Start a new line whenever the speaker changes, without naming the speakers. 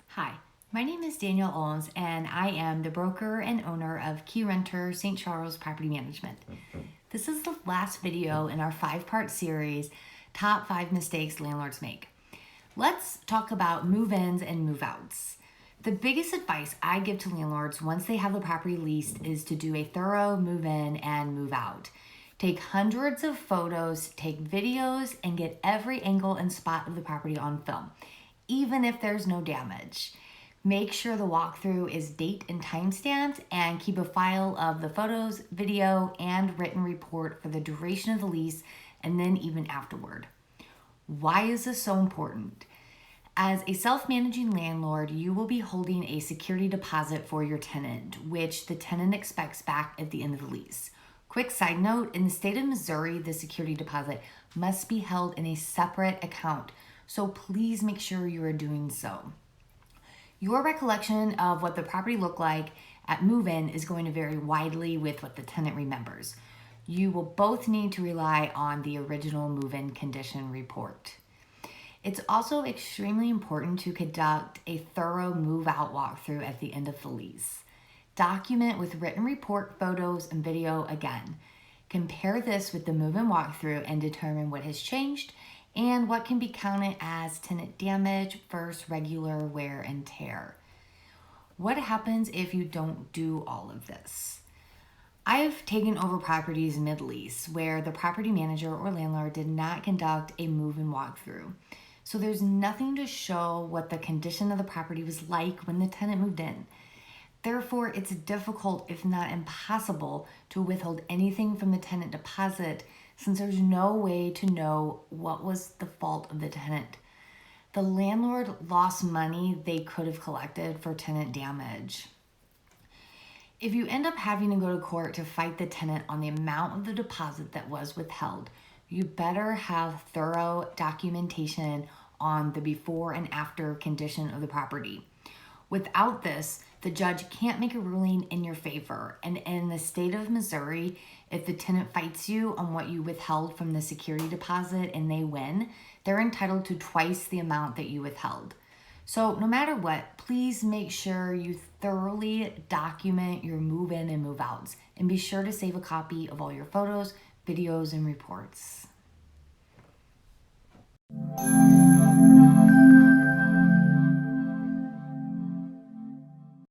Hi, my name is Danielle Owens, and I am the broker and owner of Keyrenter St. Charles Property Management. This is the last video in our 5-part series, Top 5 Mistakes Landlords Make. Let's talk about move-ins and move-outs. The biggest advice I give to landlords once they have the property leased is to do a thorough move-in and move-out. Take hundreds of photos, take videos, and get every angle and spot of the property on film, even if there's no damage. Make sure the walkthrough is date and time stamped, and keep a file of the photos, video, and written report for the duration of the lease and then even afterward. Why is this so important? As a self-managing landlord, you will be holding a security deposit for your tenant, which the tenant expects back at the end of the lease. Quick side note, in the state of Missouri, the security deposit must be held in a separate account, so please make sure you are doing so. Your recollection of what the property looked like at move-in is going to vary widely with what the tenant remembers. You will both need to rely on the original move-in condition report. It's also extremely important to conduct a thorough move-out walkthrough at the end of the lease. Document with written report, photos, and video again. Compare this with the move-in walkthrough and determine what has changed and what can be counted as tenant damage versus regular wear and tear. What happens if you don't do all of this? I've taken over properties mid-lease where the property manager or landlord did not conduct a move-in walkthrough. So there's nothing to show what the condition of the property was like when the tenant moved in. Therefore, it's difficult, if not impossible, to withhold anything from the tenant deposit since there's no way to know what was the fault of the tenant. The landlord lost money they could have collected for tenant damage. If you end up having to go to court to fight the tenant on the amount of the deposit that was withheld, you better have thorough documentation on the before and after condition of the property. Without this, the judge can't make a ruling in your favor. And in the state of Missouri, if the tenant fights you on what you withheld from the security deposit and they win, they're entitled to twice the amount that you withheld. So no matter what, please make sure you thoroughly document your move-in and move-outs, and be sure to save a copy of all your photos, videos, and reports.